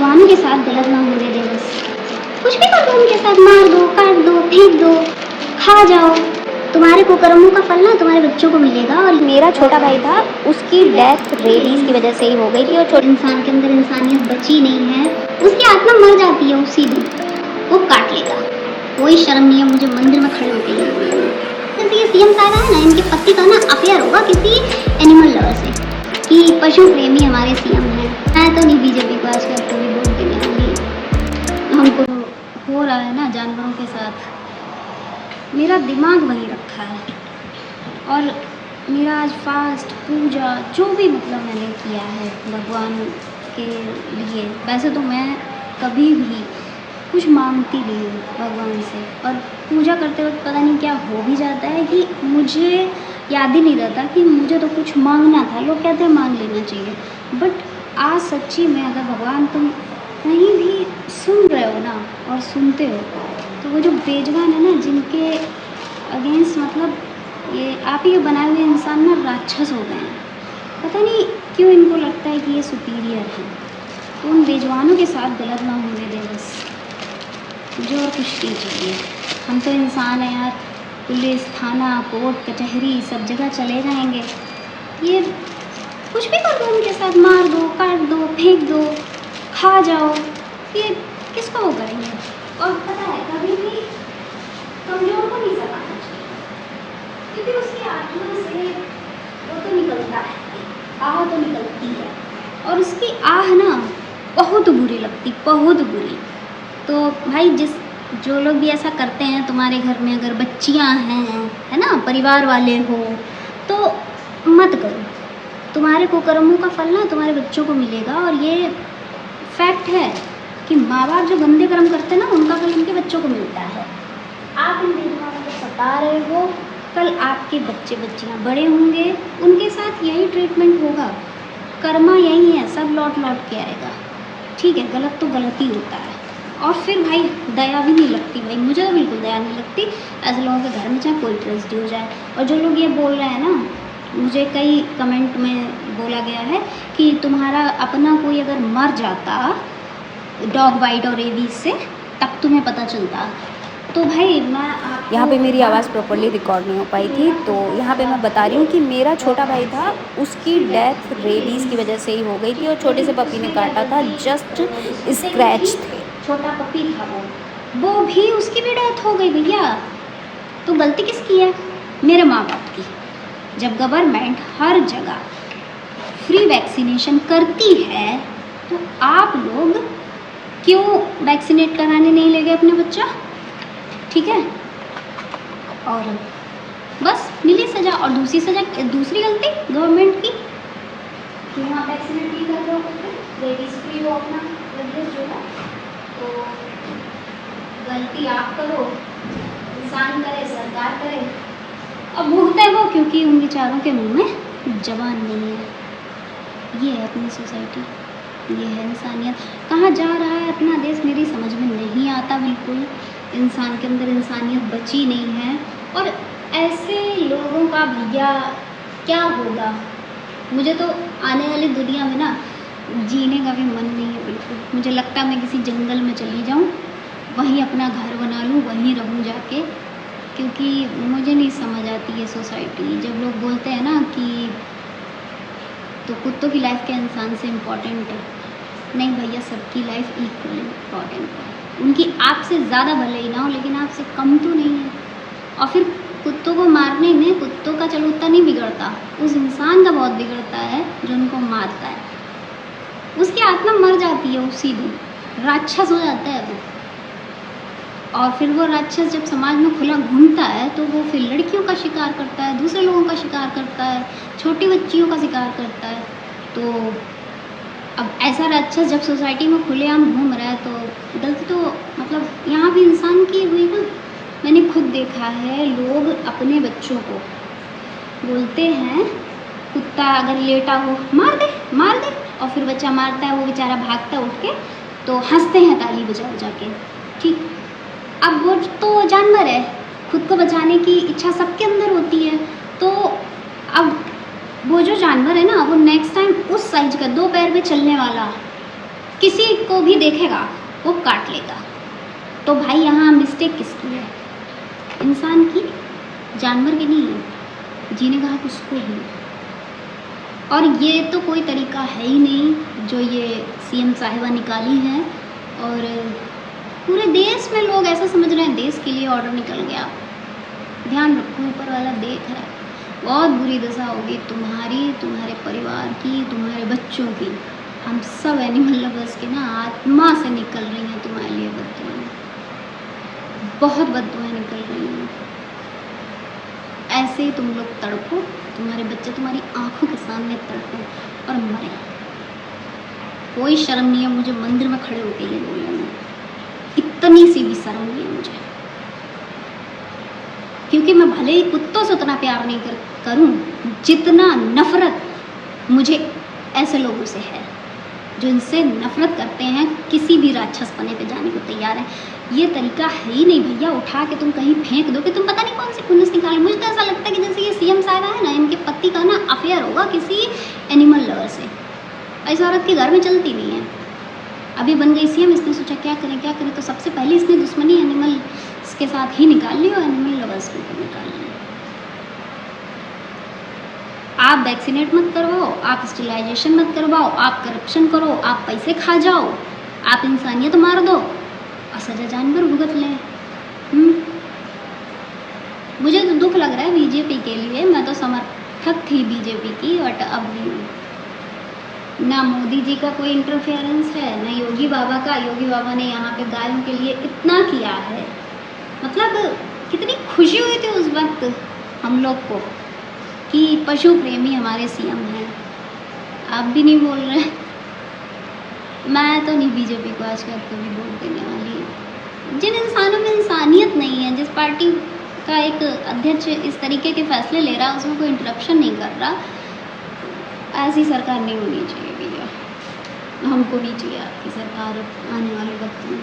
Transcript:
बेजुबानों के साथ गलत ना होने दे बस। कुछ भी कर दो उनके साथ, मार दो, काट दो, फेंक दो, खा जाओ, तुम्हारे कुकर्मों का फल ना तुम्हारे बच्चों को मिलेगा। और मेरा छोटा भाई था, उसकी डेथ रेबीज़ की वजह से ही हो गई थी। और इंसान के अंदर इंसानियत बची नहीं है, उसकी आत्मा मर जाती है उसी दिन, वो काट लेगा। कोई शर्म नहीं है मुझे मंदिर में खड़े होकर ये बोलने में। जैसे ये सीएम साहब है ना, इनके पति का ना अफेयर होगा किसी एनिमल लवर से कि पशु प्रेमी हमारे सीएम हैं। मैं तो नहीं बीजेपी को आजकल कोई वोट देने वाली। हमको हो रहा है ना जानवरों के साथ, मेरा दिमाग वहीं रखा है। और मेरा आज फास्ट पूजा जो भी मतलब मैंने किया है भगवान के लिए, वैसे तो मैं कभी भी कुछ मांगती नहीं हूँ भगवान से, और पूजा करते वक्त पता नहीं क्या हो भी जाता है कि मुझे याद ही नहीं रहता कि मुझे तो कुछ मांगना था। लोग कहते हैं मांग लेना चाहिए, बट आज सच्ची में अगर भगवान तुम कहीं भी सुन रहे हो ना और सुनते हो, तो वो जो बेजुबान है ना, जिनके अगेंस्ट मतलब ये आप ही बनाए हुए इंसान ना राक्षस हो गए हैं। पता नहीं क्यों इनको लगता है कि ये सुपीरियर है। तो उन बेजुबानों के साथ गलत ना होने दे बस, मुझे और कुछ नहीं चाहिए। हम तो इंसान हैं यार, पुलिस, थाना, कोर्ट, कचहरी सब जगह चले जाएंगे। ये कुछ भी कर दो उनके साथ, मार दो, काट दो, फेंक दो, खा जाओ, ये किसको वो करेंगे। और पता है कभी भी कमजोर को नहीं सताना चाहिए, क्योंकि उसकी आत्मा से वो तो निकलता है, आह तो निकलती है, और उसकी आह ना बहुत बुरी लगती, बहुत बुरी। तो भाई जो लोग भी ऐसा करते हैं, तुम्हारे घर में अगर बच्चियां हैं, है ना, परिवार वाले हो, तो मत करो। तुम्हारे कुकर्मों का फल ना तुम्हारे बच्चों को मिलेगा। और ये फैक्ट है कि माँ बाप जो गंदे कर्म करते हैं ना, उनका फल उनके बच्चों को मिलता है। आप इन बेजुबानों को सता रहे हो, कल आपके बच्चे बच्चियाँ बड़े होंगे, उनके साथ यही ट्रीटमेंट होगा। कर्मा यही है, सब लौट लौट के आएगा। ठीक है, गलत तो गलत ही होता है। और फिर भाई दया भी नहीं लगती, भाई मुझे तो बिल्कुल दया नहीं लगती ऐसे लोगों के घर में, चाहे कोई ट्रेजेडी हो जाए। और जो लोग ये बोल रहे हैं ना, मुझे कई कमेंट में बोला गया है कि तुम्हारा अपना कोई अगर मर जाता डॉग बाइट और रेबीज से, तब तुम्हें पता चलता। तो भाई मैं यहाँ पे मेरी आवाज़ प्रॉपर्ली रिकॉर्ड नहीं हो पाई थी, तो यहाँ पे मैं बता रही हूँ कि मेरा छोटा भाई था, उसकी डेथ रेबीज़ की वजह से ही हो गई थी। और छोटे से पपी ने काटा था, जस्ट स्क्रैच थे। छोटा पपी था वो भी, उसकी भी डेथ हो गई भैया। तो गलती किसकी है? मेरे माँ बाप की। जब गवर्नमेंट हर जगह फ्री वैक्सीनेशन करती है, तो आप लोग क्यों वैक्सीनेट कराने नहीं ले गए अपने बच्चा? ठीक है, और बस मिली सज़ा। और दूसरी सज़ा, दूसरी गलती गवर्नमेंट की, क्यों आप वैक्सीनेट नहीं कर रहे हो, रेबीज फ्री हो अपना प्रदेश जो है। तो गलती आप करो, इंसान करे, सरकार करे, अब भुगते वो क्योंकि उन बेचारों के मुंह में जबान नहीं है। ये है अपनी सोसाइटी, ये है इंसानियत। कहाँ जा रहा है अपना देश मेरी समझ में नहीं आता बिल्कुल। इंसान के अंदर इंसानियत बची नहीं है। और ऐसे लोगों का भैया क्या होगा, मुझे तो आने वाली दुनिया में ना जीने का भी मन नहीं है बिल्कुल। मुझे लगता है मैं किसी जंगल में चली जाऊँ, वहीं अपना घर बना लूँ, वहीं रहूँ जाके, क्योंकि मुझे नहीं समझ आती ये सोसाइटी। जब लोग बोलते हैं ना कि तो कुत्तों की लाइफ क्या इंसान से इम्पोर्टेंट है, नहीं भैया, सबकी लाइफ इक्वल इम्पॉर्टेंट है। उनकी आपसे ज़्यादा भले ही ना हो, लेकिन आपसे कम तो नहीं है। और फिर कुत्तों को मारने में कुत्तों का चलो उतना नहीं बिगड़ता, उस इंसान का बहुत बिगड़ता है जो उनको मारता है। उसकी आत्मा मर जाती है उसी दिन, राक्षस हो जाता है वो। और फिर वो राक्षस जब समाज में खुला घूमता है, तो वो फिर लड़कियों का शिकार करता है, दूसरे लोगों का शिकार करता है, छोटी बच्चियों का शिकार करता है। तो अब ऐसा राक्षस जब सोसाइटी में खुलेआम घूम रहा है, तो गलती तो मतलब यहाँ भी इंसान की हुई ना। मैंने खुद देखा है, लोग अपने बच्चों को बोलते हैं कुत्ता अगर लेटा हो मार दे मार दे, और फिर बच्चा मारता है, वो बेचारा भागता है उठ के, तो हंसते हैं ताली बजा बजा के। ठीक, अब वो तो जानवर है, खुद को बचाने की इच्छा सबके अंदर होती है। तो अब वो जो जानवर है ना, वो नेक्स्ट टाइम उस साइज का 2 पैर पे चलने वाला किसी को भी देखेगा वो काट लेगा। तो भाई यहाँ मिस्टेक किसकी है? इंसान की, जानवर की नहीं है। जीने का हक उसको भी। और ये तो कोई तरीका है ही नहीं जो ये सीएम साहिबा निकाली है। और पूरे देश में लोग ऐसा समझ रहे हैं देश के लिए ऑर्डर निकल गया। ध्यान रखो, ऊपर वाला देख रहा है। बहुत बुरी दशा होगी तुम्हारी, तुम्हारे परिवार की, तुम्हारे बच्चों की। हम सब एनिमल लवर्स के ना आत्मा से निकल रही हैं तुम्हारे लिए बददुआएं, बहुत बददुआएं निकल रही हैं। ऐसे ही तुम लोग तड़पो, तुम्हारे बच्चे तुम्हारी आंखों के सामने तड़पो और मरे। कोई शर्म नहीं है मुझे मंदिर में खड़े होकर ये बोलने में, इतनी सी भी शर्म नहीं है मुझे। क्योंकि मैं भले ही कुत्तों से उतना प्यार नहीं करूं जितना नफरत मुझे ऐसे लोगों से है जो इनसे नफरत करते हैं, किसी भी राक्षस पने पे जाने को तैयार है। ये तरीका है ही नहीं भैया, उठा के तुम कहीं फेंक दो कि तुम पता नहीं कौन सी खुन्नस निकाल। मुझे तो ऐसा लगता है कि जैसे ये सीएम साहिबा है ना, इनके पति का ना अफेयर होगा किसी एनिमल लवर से। ऐसी औरत के घर में चलती नहीं है। अभी बन गई सीएम, इसने सोचा क्या करें, तो सबसे पहले इसने दुश्मनी एनिमल के साथ ही निकाल ली और एनिमल लवर्स के ऊपर निकाल ली। आप वैक्सीनेट मत करवाओ, आप स्टेरिलाइजेशन मत करवाओ, आप करप्शन करो, आप पैसे खा जाओ, आप इंसानियत मार दो और सजा जानवर भुगत ले। मुझे तो दुख लग रहा है बीजेपी के लिए। मैं तो समर्थक थी बीजेपी की, बट अब नहीं। ना मोदी जी का कोई इंटरफेरेंस है, ना योगी बाबा का। योगी बाबा ने यहाँ पे गायों के लिए इतना किया है, मतलब कितनी खुशी हुई थी उस वक्त हम लोग को कि पशु प्रेमी हमारे सीएम हैं। आप भी नहीं बोल रहे। मैं तो नहीं बीजेपी को आजकल कभी वोट देने वाली। जिन इंसानों में इंसानियत नहीं है, जिस पार्टी का एक अध्यक्ष इस तरीके के फैसले ले रहा है, उसमें कोई इंटरप्शन नहीं कर रहा, ऐसी सरकार नहीं होनी चाहिए भैया। हमको नहीं चाहिए आपकी सरकार आने वाले वक्त में।